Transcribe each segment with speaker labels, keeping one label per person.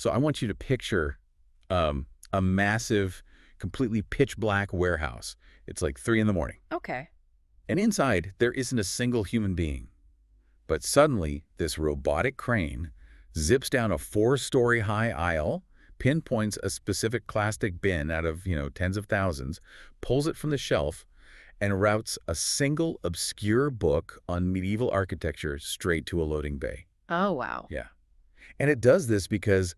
Speaker 1: So I want you to picture a massive, completely pitch black warehouse. It's like 3 in the morning.
Speaker 2: Okay.
Speaker 1: And inside, there isn't a single human being. But suddenly, this robotic crane zips down a 4-story high aisle, pinpoints a specific plastic bin out of, tens of thousands, pulls it from the shelf, and routes a single obscure book on medieval architecture straight to a loading bay.
Speaker 2: Oh, wow.
Speaker 1: Yeah. And it does this because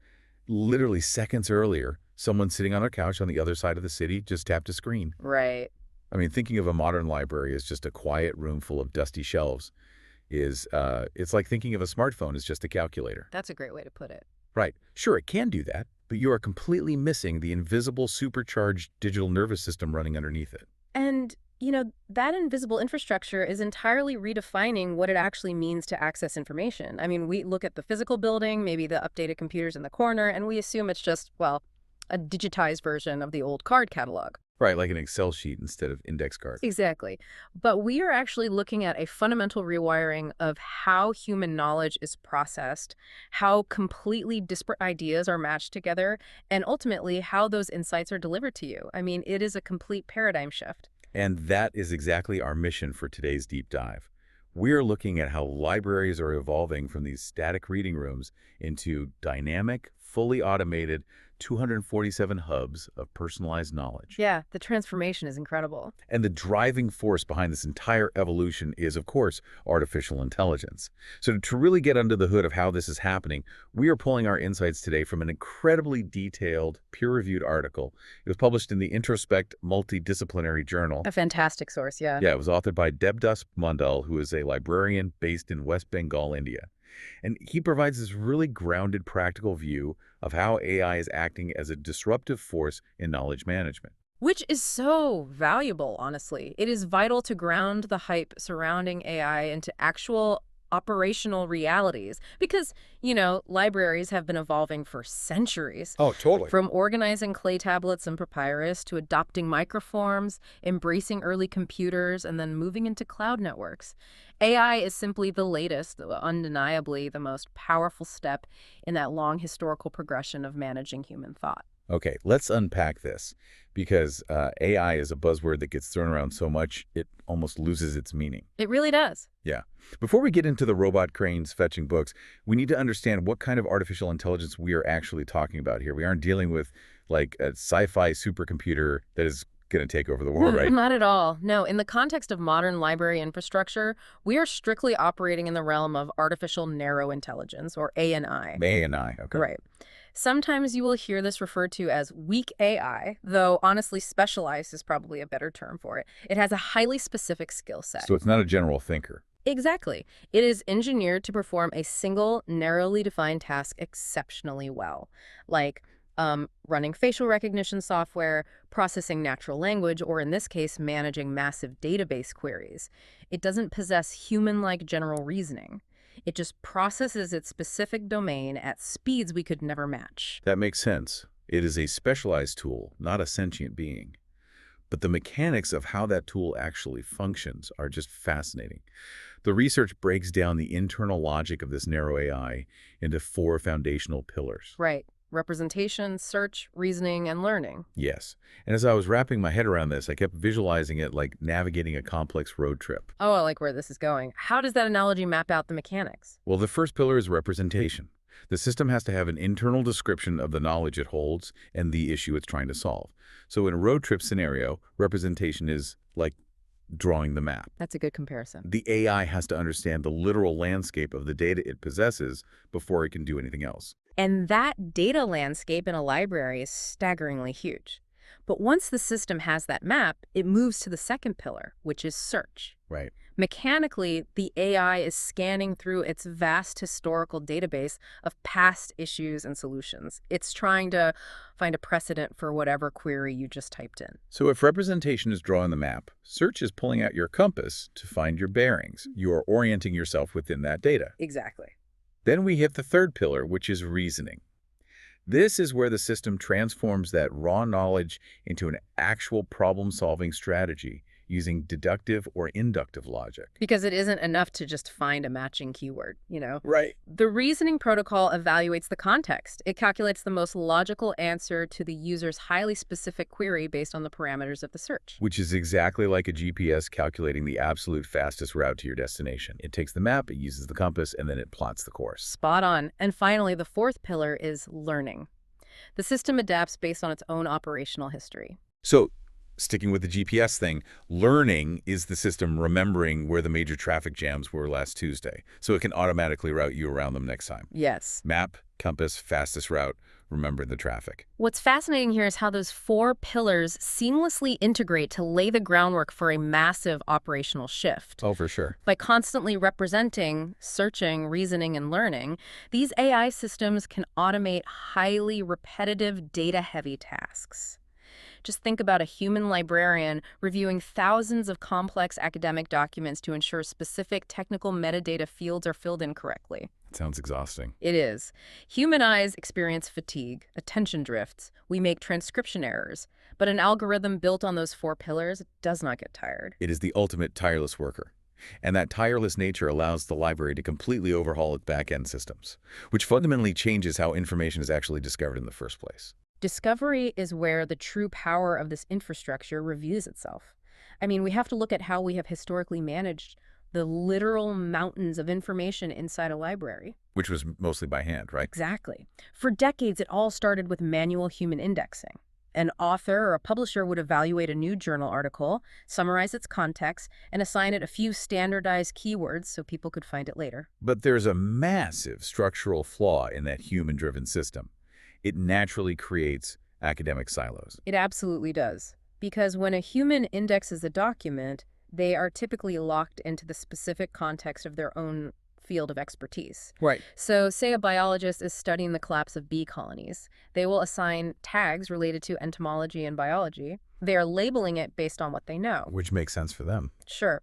Speaker 1: literally seconds earlier, someone sitting on a couch on the other side of the city just tapped a screen.
Speaker 2: Right.
Speaker 1: I mean, thinking of a modern library as just a quiet room full of dusty shelves it's like thinking of a smartphone as just a calculator.
Speaker 2: That's a great way to put it.
Speaker 1: Right. Sure, it can do that, but you are completely missing the invisible supercharged digital nervous system running underneath it.
Speaker 2: And, that invisible infrastructure is entirely redefining what it actually means to access information. I mean, we look at the physical building, maybe the updated computers in the corner, and we assume it's just, well, a digitized version of the old card catalog.
Speaker 1: Right, like an Excel sheet instead of index card.
Speaker 2: Exactly. But we are actually looking at a fundamental rewiring of how human knowledge is processed, how completely disparate ideas are matched together, and ultimately how those insights are delivered to you. I mean, it is a complete paradigm shift.
Speaker 1: And that is exactly our mission for today's deep dive. We're looking at how libraries are evolving from these static reading rooms into dynamic, fully automated 247 hubs of personalized knowledge.
Speaker 2: Yeah, the transformation is incredible.
Speaker 1: And the driving force behind this entire evolution is, of course, artificial intelligence. So to really get under the hood of how this is happening, we are pulling our insights today from an incredibly detailed, peer-reviewed article. It was published in the Introspect Multidisciplinary Journal.
Speaker 2: A fantastic source, yeah.
Speaker 1: Yeah, it was authored by Debdas Mandal, who is a librarian based in West Bengal, India. And he provides this really grounded, practical view of how AI is acting as a disruptive force in knowledge management.
Speaker 2: Which is so valuable, honestly. It is vital to ground the hype surrounding AI into actual operational realities because, libraries have been evolving for centuries.
Speaker 1: Oh, totally.
Speaker 2: From organizing clay tablets and papyrus to adopting microforms, embracing early computers, and then moving into cloud networks. AI is simply the latest, undeniably the most powerful step in that long historical progression of managing human thought.
Speaker 1: Okay, let's unpack this because AI is a buzzword that gets thrown around so much it almost loses its meaning.
Speaker 2: It really does.
Speaker 1: Yeah. Before we get into the robot cranes fetching books, we need to understand what kind of artificial intelligence we are actually talking about here. We aren't dealing with like a sci-fi supercomputer that is going to take over the world, right?
Speaker 2: Not at all. No, in the context of modern library infrastructure, we are strictly operating in the realm of artificial narrow intelligence, or ANI.
Speaker 1: ANI, okay.
Speaker 2: Right. Sometimes you will hear this referred to as weak AI, though honestly specialized is probably a better term for it. It has a highly specific skill set.
Speaker 1: So it's not a general thinker.
Speaker 2: Exactly. It is engineered to perform a single, narrowly defined task exceptionally well, like running facial recognition software, processing natural language, or in this case, managing massive database queries. It doesn't possess human-like general reasoning. It just processes its specific domain at speeds we could never match.
Speaker 1: That makes sense. It is a specialized tool, not a sentient being. But the mechanics of how that tool actually functions are just fascinating. The research breaks down the internal logic of this narrow AI into 4 foundational pillars.
Speaker 2: Right. Representation, search, reasoning, and learning.
Speaker 1: Yes. And as I was wrapping my head around this, I kept visualizing it like navigating a complex road trip.
Speaker 2: Oh, I like where this is going. How does that analogy map out the mechanics?
Speaker 1: Well, the first pillar is representation. The system has to have an internal description of the knowledge it holds and the issue it's trying to solve. So in a road trip scenario, representation is like drawing the map.
Speaker 2: That's a good comparison.
Speaker 1: The AI has to understand the literal landscape of the data it possesses before it can do anything else.
Speaker 2: And that data landscape in a library is staggeringly huge. But once the system has that map, it moves to the second pillar, which is search.
Speaker 1: Right.
Speaker 2: Mechanically, the AI is scanning through its vast historical database of past issues and solutions. It's trying to find a precedent for whatever query you just typed in.
Speaker 1: So if representation is drawing the map, search is pulling out your compass to find your bearings. You are orienting yourself within that data.
Speaker 2: Exactly.
Speaker 1: Then we hit the third pillar, which is reasoning. This is where the system transforms that raw knowledge into an actual problem-solving strategy using deductive or inductive logic.
Speaker 2: Because it isn't enough to just find a matching keyword, you know?
Speaker 1: Right.
Speaker 2: The reasoning protocol evaluates the context. It calculates the most logical answer to the user's highly specific query based on the parameters of the search.
Speaker 1: Which is exactly like a GPS calculating the absolute fastest route to your destination. It takes the map, it uses the compass, and then it plots the course.
Speaker 2: Spot on. And finally, the fourth pillar is learning. The system adapts based on its own operational history.
Speaker 1: So, sticking with the GPS thing, learning is the system remembering where the major traffic jams were last Tuesday, so it can automatically route you around them next time.
Speaker 2: Yes.
Speaker 1: Map, compass, fastest route, remember the traffic.
Speaker 2: What's fascinating here is how those four pillars seamlessly integrate to lay the groundwork for a massive operational shift.
Speaker 1: Oh, for sure.
Speaker 2: By constantly representing, searching, reasoning, and learning, these AI systems can automate highly repetitive, data-heavy tasks. Just think about a human librarian reviewing thousands of complex academic documents to ensure specific technical metadata fields are filled in correctly.
Speaker 1: Sounds exhausting.
Speaker 2: It is. Human eyes experience fatigue, attention drifts, we make transcription errors, but an algorithm built on those four pillars does not get tired.
Speaker 1: It is the ultimate tireless worker. And that tireless nature allows the library to completely overhaul its back-end systems, which fundamentally changes how information is actually discovered in the first place.
Speaker 2: Discovery is where the true power of this infrastructure reveals itself. I mean, we have to look at how we have historically managed the literal mountains of information inside a library.
Speaker 1: Which was mostly by hand, right?
Speaker 2: Exactly. For decades, it all started with manual human indexing. An author or a publisher would evaluate a new journal article, summarize its context, and assign it a few standardized keywords so people could find it later.
Speaker 1: But there's a massive structural flaw in that human-driven system. It naturally creates academic silos.
Speaker 2: It absolutely does. Because when a human indexes a document, they are typically locked into the specific context of their own field of expertise.
Speaker 1: Right.
Speaker 2: So say a biologist is studying the collapse of bee colonies. They will assign tags related to entomology and biology. They are labeling it based on what they know.
Speaker 1: Which makes sense for them.
Speaker 2: Sure.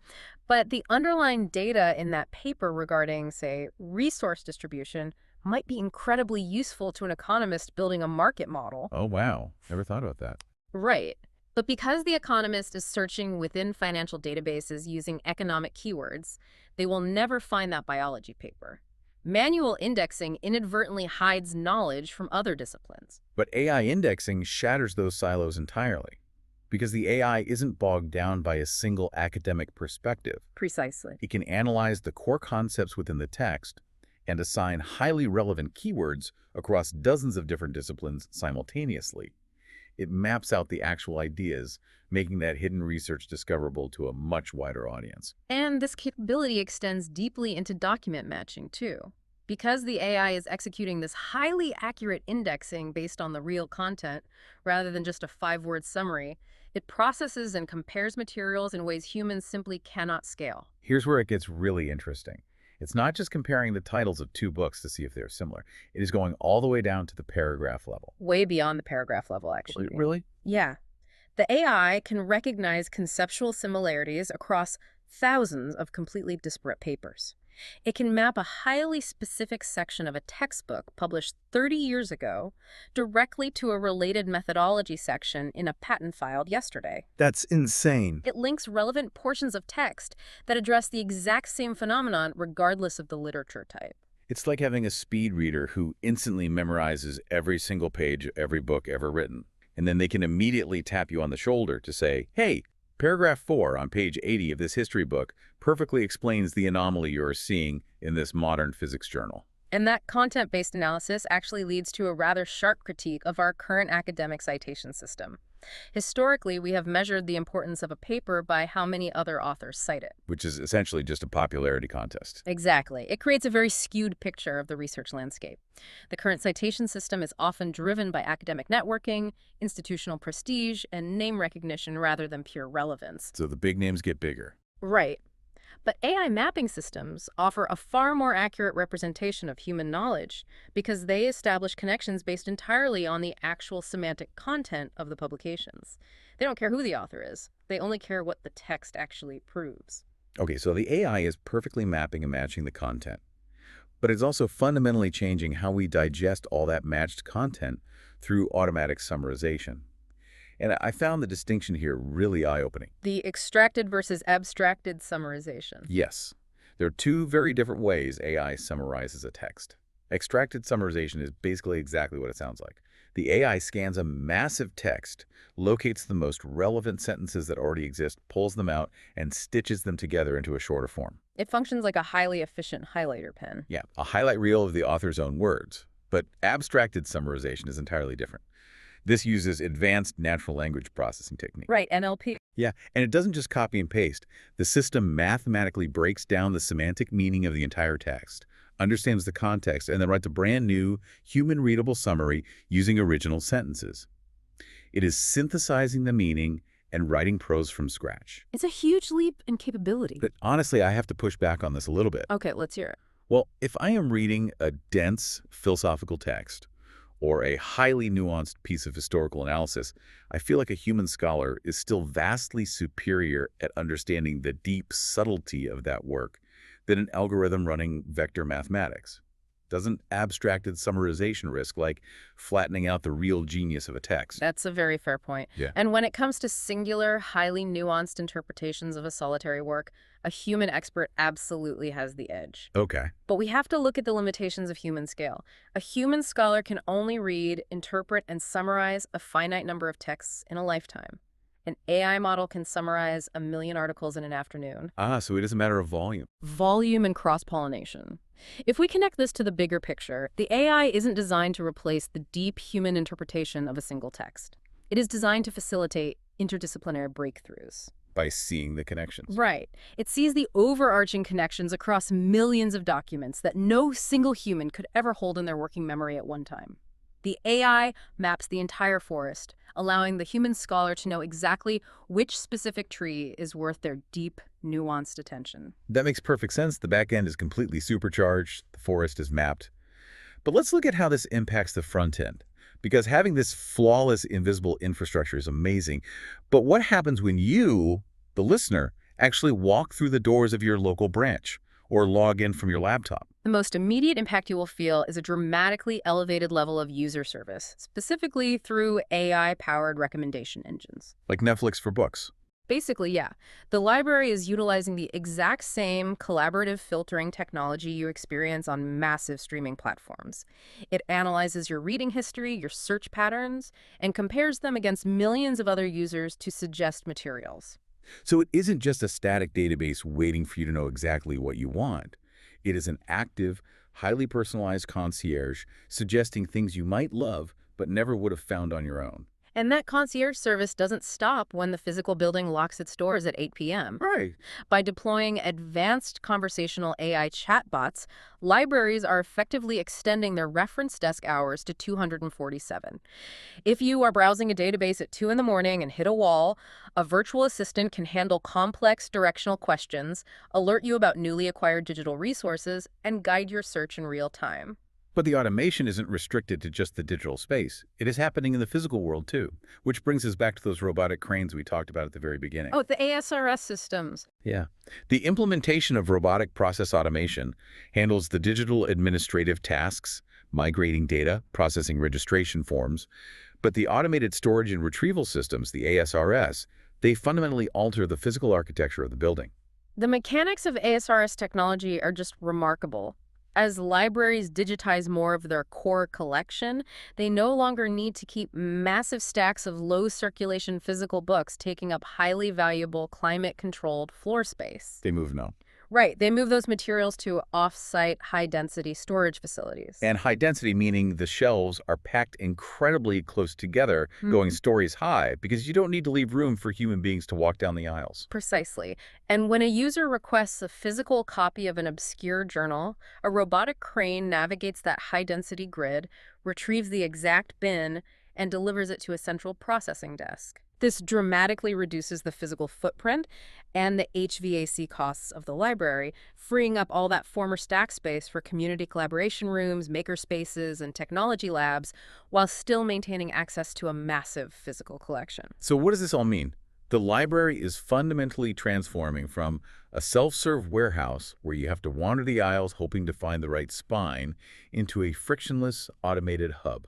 Speaker 2: But the underlying data in that paper regarding, say, resource distribution might be incredibly useful to an economist building a market model.
Speaker 1: Oh, wow. Never thought about that.
Speaker 2: Right. But because the economist is searching within financial databases using economic keywords, they will never find that biology paper. Manual indexing inadvertently hides knowledge from other disciplines.
Speaker 1: But AI indexing shatters those silos entirely, because the AI isn't bogged down by a single academic perspective.
Speaker 2: Precisely.
Speaker 1: It can analyze the core concepts within the text and assign highly relevant keywords across dozens of different disciplines simultaneously. It maps out the actual ideas, making that hidden research discoverable to a much wider audience.
Speaker 2: And this capability extends deeply into document matching, too. Because the AI is executing this highly accurate indexing based on the real content, rather than just a 5-word summary, it processes and compares materials in ways humans simply cannot scale.
Speaker 1: Here's where it gets really interesting. It's not just comparing the titles of two books to see if they're similar. It is going all the way down to the paragraph level.
Speaker 2: Way beyond the paragraph level, actually.
Speaker 1: Really?
Speaker 2: Yeah. The AI can recognize conceptual similarities across thousands of completely disparate papers. It can map a highly specific section of a textbook published 30 years ago directly to a related methodology section in a patent filed yesterday.
Speaker 3: That's insane.
Speaker 2: It links relevant portions of text that address the exact same phenomenon regardless of the literature type.
Speaker 1: It's like having a speed reader who instantly memorizes every single page of every book ever written. And then they can immediately tap you on the shoulder to say, hey, paragraph 4 on page 80 of this history book perfectly explains the anomaly you're seeing in this modern physics journal.
Speaker 2: And that content-based analysis actually leads to a rather sharp critique of our current academic citation system. Historically, we have measured the importance of a paper by how many other authors cite it.
Speaker 1: Which is essentially just a popularity contest.
Speaker 2: Exactly. It creates a very skewed picture of the research landscape. The current citation system is often driven by academic networking, institutional prestige, and name recognition rather than pure relevance.
Speaker 1: So the big names get bigger.
Speaker 2: Right. But AI mapping systems offer a far more accurate representation of human knowledge because they establish connections based entirely on the actual semantic content of the publications. They don't care who the author is. They only care what the text actually proves.
Speaker 1: Okay, so the AI is perfectly mapping and matching the content. But it's also fundamentally changing how we digest all that matched content through automatic summarization. And I found the distinction here really eye-opening.
Speaker 2: The extracted versus abstracted summarization.
Speaker 1: Yes, there are two very different ways AI summarizes a text. Extracted summarization is basically exactly what it sounds like. The AI scans a massive text, locates the most relevant sentences that already exist, pulls them out, and stitches them together into a shorter form.
Speaker 2: It functions like a highly efficient highlighter pen.
Speaker 1: Yeah, a highlight reel of the author's own words. But abstracted summarization is entirely different. This uses advanced natural language processing technique.
Speaker 2: Right, NLP.
Speaker 1: Yeah, and it doesn't just copy and paste. The system mathematically breaks down the semantic meaning of the entire text, understands the context, and then writes a brand new, human-readable summary using original sentences. It is synthesizing the meaning and writing prose from scratch.
Speaker 2: It's a huge leap in capability.
Speaker 1: But honestly, I have to push back on this a little bit.
Speaker 2: Okay, let's hear it.
Speaker 1: Well, if I am reading a dense philosophical text or a highly nuanced piece of historical analysis, I feel like a human scholar is still vastly superior at understanding the deep subtlety of that work than an algorithm running vector mathematics. Doesn't abstracted summarization risk like flattening out the real genius of a text?
Speaker 2: That's a very fair point.
Speaker 1: Yeah.
Speaker 2: And when it comes to singular, highly nuanced interpretations of a solitary work, a human expert absolutely has the edge.
Speaker 1: Okay.
Speaker 2: But we have to look at the limitations of human scale. A human scholar can only read, interpret, and summarize a finite number of texts in a lifetime. An AI model can summarize 1,000,000 articles in an afternoon.
Speaker 1: So it is a matter of volume.
Speaker 2: Volume and cross-pollination. If we connect this to the bigger picture, the AI isn't designed to replace the deep human interpretation of a single text. It is designed to facilitate interdisciplinary breakthroughs.
Speaker 1: By seeing the connections.
Speaker 2: Right. It sees the overarching connections across millions of documents that no single human could ever hold in their working memory at one time. The AI maps the entire forest, allowing the human scholar to know exactly which specific tree is worth their deep, nuanced attention.
Speaker 1: That makes perfect sense. The back end is completely supercharged. The forest is mapped. But let's look at how this impacts the front end. Because having this flawless, invisible infrastructure is amazing. But what happens when you, the listener, actually walk through the doors of your local branch or log in from your laptop?
Speaker 2: The most immediate impact you will feel is a dramatically elevated level of user service, specifically through AI-powered recommendation engines.
Speaker 1: Like Netflix for books.
Speaker 2: Basically, yeah. The library is utilizing the exact same collaborative filtering technology you experience on massive streaming platforms. It analyzes your reading history, your search patterns, and compares them against millions of other users to suggest materials.
Speaker 1: So it isn't just a static database waiting for you to know exactly what you want. It is an active, highly personalized concierge suggesting things you might love but never would have found on your own.
Speaker 2: And that concierge service doesn't stop when the physical building locks its doors at 8 p.m.
Speaker 1: Right.
Speaker 2: By deploying advanced conversational AI chatbots, libraries are effectively extending their reference desk hours to 247. If you are browsing a database at 2 in the morning and hit a wall, a virtual assistant can handle complex directional questions, alert you about newly acquired digital resources, and guide your search in real time.
Speaker 1: But the automation isn't restricted to just the digital space. It is happening in the physical world too, which brings us back to those robotic cranes we talked about at the very beginning.
Speaker 2: Oh, the ASRS systems.
Speaker 1: Yeah. The implementation of robotic process automation handles the digital administrative tasks, migrating data, processing registration forms, but the automated storage and retrieval systems, the ASRS, they fundamentally alter the physical architecture of the building.
Speaker 2: The mechanics of ASRS technology are just remarkable. As libraries digitize more of their core collection, they no longer need to keep massive stacks of low-circulation physical books taking up highly valuable climate-controlled floor space.
Speaker 1: They move now.
Speaker 2: Right. They move those materials to off-site, high-density storage facilities.
Speaker 1: And high density meaning the shelves are packed incredibly close together, going stories high, because you don't need to leave room for human beings to walk down the aisles.
Speaker 2: Precisely. And when a user requests a physical copy of an obscure journal, a robotic crane navigates that high-density grid, retrieves the exact bin, and delivers it to a central processing desk. This dramatically reduces the physical footprint and the HVAC costs of the library, freeing up all that former stack space for community collaboration rooms, maker spaces, and technology labs, while still maintaining access to a massive physical collection.
Speaker 1: So what does this all mean? The library is fundamentally transforming from a self-serve warehouse where you have to wander the aisles hoping to find the right spine into a frictionless, automated hub.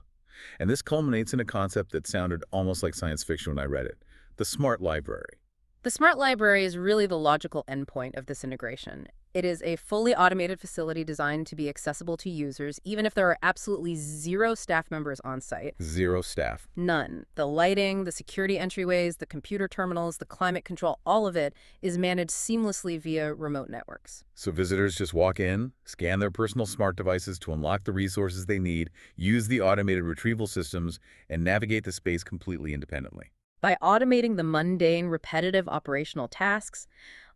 Speaker 1: And this culminates in a concept that sounded almost like science fiction when I read it, the smart library.
Speaker 2: The smart library is really the logical endpoint of this integration. It is a fully automated facility designed to be accessible to users, even if there are absolutely zero staff members on site.
Speaker 1: Zero staff.
Speaker 2: None. The lighting, the security entryways, the computer terminals, the climate control, all of it is managed seamlessly via remote networks.
Speaker 1: So visitors just walk in, scan their personal smart devices to unlock the resources they need, use the automated retrieval systems, and navigate the space completely independently.
Speaker 2: By automating the mundane, repetitive operational tasks,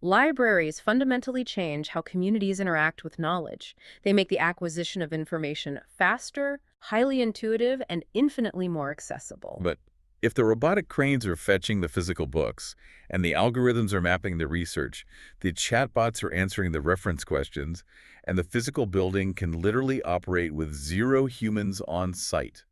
Speaker 2: libraries fundamentally change how communities interact with knowledge. They make the acquisition of information faster, highly intuitive, and infinitely more accessible.
Speaker 1: But if the robotic cranes are fetching the physical books, and the algorithms are mapping the research, the chatbots are answering the reference questions, and the physical building can literally operate with zero humans on site,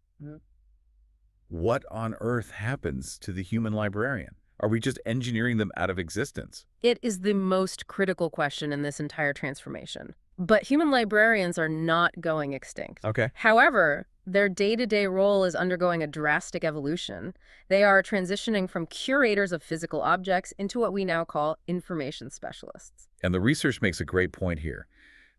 Speaker 1: what on earth happens to the human librarian? Are we just engineering them out of existence?
Speaker 2: It is the most critical question in this entire transformation. But human librarians are not going extinct.
Speaker 1: Okay.
Speaker 2: However, their day-to-day role is undergoing a drastic evolution. They are transitioning from curators of physical objects into what we now call information specialists.
Speaker 1: And the research makes a great point here,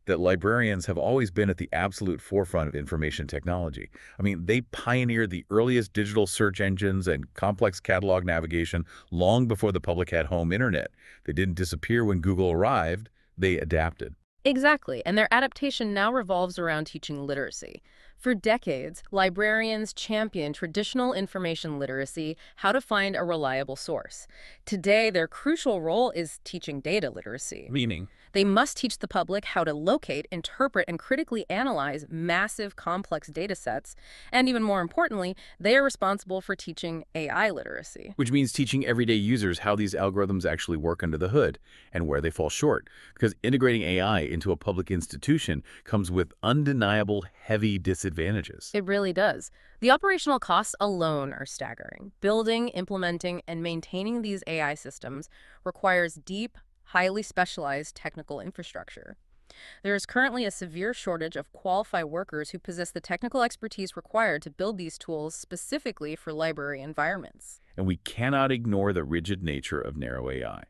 Speaker 1: that librarians have always been at the absolute forefront of information technology. I mean, they pioneered the earliest digital search engines and complex catalog navigation long before the public had home internet. They didn't disappear when Google arrived, they adapted.
Speaker 2: Exactly, and their adaptation now revolves around teaching literacy. For decades, librarians championed traditional information literacy, how to find a reliable source. Today, their crucial role is teaching data literacy.
Speaker 1: Meaning?
Speaker 2: They must teach the public how to locate, interpret, and critically analyze massive, complex data sets. And even more importantly, they are responsible for teaching AI literacy.
Speaker 1: Which means teaching everyday users how these algorithms actually work under the hood and where they fall short. Because integrating AI into a public institution comes with undeniable heavy disadvantages.
Speaker 2: It really does. The operational costs alone are staggering. Building, implementing, and maintaining these AI systems requires deep, highly specialized technical infrastructure. There is currently a severe shortage of qualified workers who possess the technical expertise required to build these tools specifically for library environments.
Speaker 1: And we cannot ignore the rigid nature of narrow AI.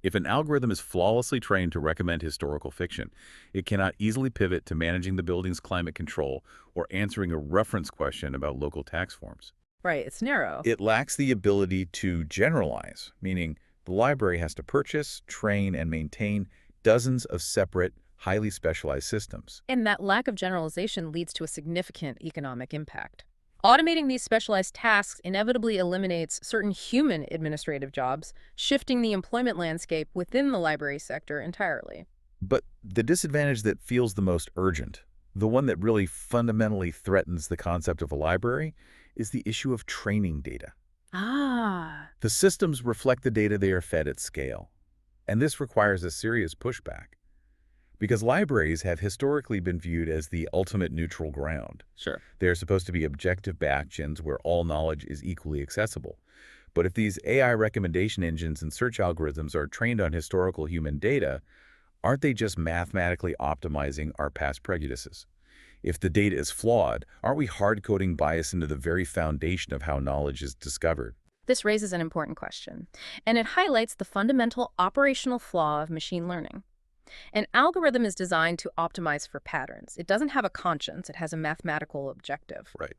Speaker 1: If an algorithm is flawlessly trained to recommend historical fiction, it cannot easily pivot to managing the building's climate control or answering a reference question about local tax forms.
Speaker 2: Right, it's narrow.
Speaker 1: It lacks the ability to generalize, meaning the library has to purchase, train, and maintain dozens of separate, highly specialized systems.
Speaker 2: And that lack of generalization leads to a significant economic impact. Automating these specialized tasks inevitably eliminates certain human administrative jobs, shifting the employment landscape within the library sector entirely.
Speaker 1: But the disadvantage that feels the most urgent, the one that really fundamentally threatens the concept of a library, is the issue of training data.
Speaker 2: Ah.
Speaker 1: The systems reflect the data they are fed at scale, and this requires a serious pushback. Because libraries have historically been viewed as the ultimate neutral ground.
Speaker 2: Sure.
Speaker 1: They are supposed to be objective bastions where all knowledge is equally accessible. But if these AI recommendation engines and search algorithms are trained on historical human data, aren't they just mathematically optimizing our past prejudices? If the data is flawed, aren't we hard-coding bias into the very foundation of how knowledge is discovered?
Speaker 2: This raises an important question, and it highlights the fundamental operational flaw of machine learning. An algorithm is designed to optimize for patterns. It doesn't have a conscience. It has a mathematical objective.
Speaker 1: Right.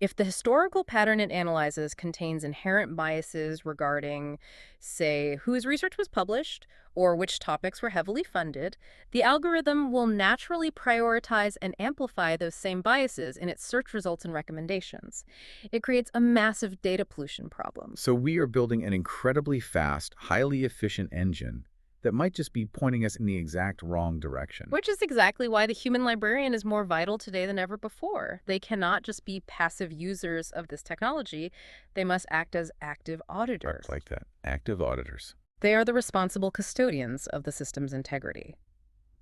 Speaker 2: If the historical pattern it analyzes contains inherent biases regarding, say, whose research was published or which topics were heavily funded, the algorithm will naturally prioritize and amplify those same biases in its search results and recommendations. It creates a massive data pollution problem.
Speaker 1: So we are building an incredibly fast, highly efficient engine that might just be pointing us in the exact wrong direction.
Speaker 2: Which is exactly why the human librarian is more vital today than ever before. They cannot just be passive users of this technology. They must act as active auditors.
Speaker 1: Like that. Active auditors.
Speaker 2: They are the responsible custodians of the system's integrity.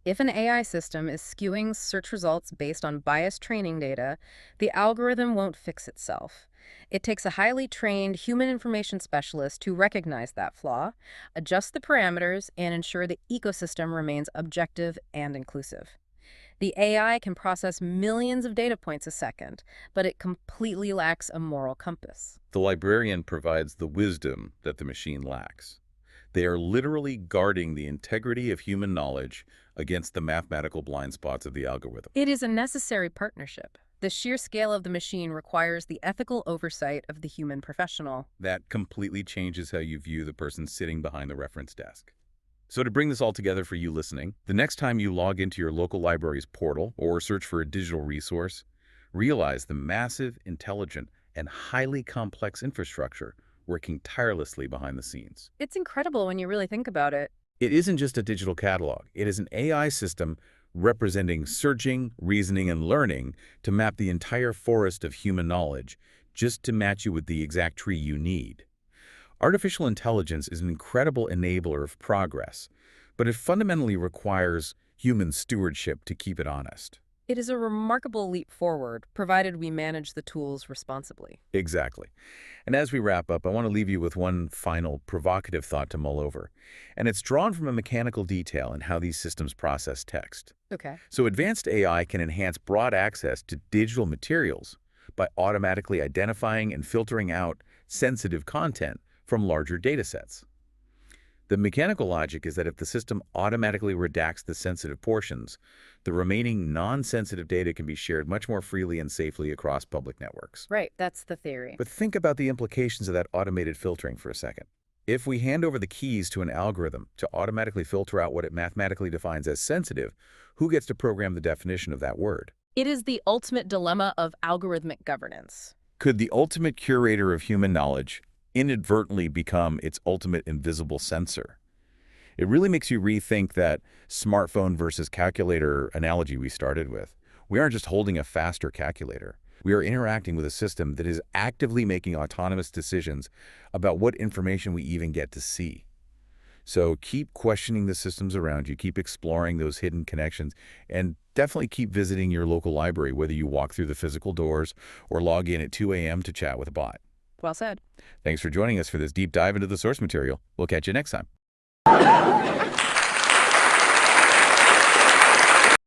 Speaker 2: If an AI system is skewing search results based on biased training data, the algorithm won't fix itself. It takes a highly trained human information specialist to recognize that flaw, adjust the parameters, and ensure the ecosystem remains objective and inclusive. The AI can process millions of data points a second, but it completely lacks a moral compass.
Speaker 1: The librarian provides the wisdom that the machine lacks. They are literally guarding the integrity of human knowledge against the mathematical blind spots of the algorithm.
Speaker 2: It is a necessary partnership. The sheer scale of the machine requires the ethical oversight of the human professional.
Speaker 1: That completely changes how you view the person sitting behind the reference desk. So to bring this all together for you listening, the next time you log into your local library's portal or search for a digital resource, realize the massive, intelligent, and highly complex infrastructure working tirelessly behind the scenes.
Speaker 2: It's incredible when you really think about it.
Speaker 1: It isn't just a digital catalog. It is an AI system representing searching, reasoning, and learning to map the entire forest of human knowledge just to match you with the exact tree you need. Artificial intelligence is an incredible enabler of progress, but it fundamentally requires human stewardship to keep it honest.
Speaker 2: It is a remarkable leap forward, provided we manage the tools responsibly.
Speaker 1: Exactly. And as we wrap up, I want to leave you with one final provocative thought to mull over. And it's drawn from a mechanical detail in how these systems process text.
Speaker 2: Okay.
Speaker 1: So advanced AI can enhance broad access to digital materials by automatically identifying and filtering out sensitive content from larger datasets. The mechanical logic is that if the system automatically redacts the sensitive portions, the remaining non-sensitive data can be shared much more freely and safely across public networks.
Speaker 2: Right, that's the theory.
Speaker 1: But think about the implications of that automated filtering for a second. If we hand over the keys to an algorithm to automatically filter out what it mathematically defines as sensitive, who gets to program the definition of that word?
Speaker 2: It is the ultimate dilemma of algorithmic governance.
Speaker 1: Could the ultimate curator of human knowledge inadvertently become its ultimate invisible censor? It really makes you rethink that smartphone versus calculator analogy we started with. We aren't just holding a faster calculator. We are interacting with a system that is actively making autonomous decisions about what information we even get to see. So keep questioning the systems around you, keep exploring those hidden connections, and definitely keep visiting your local library, whether you walk through the physical doors or log in at 2 a.m. to chat with a bot.
Speaker 2: Well said.
Speaker 1: Thanks for joining us for this deep dive into the source material. We'll catch you next time.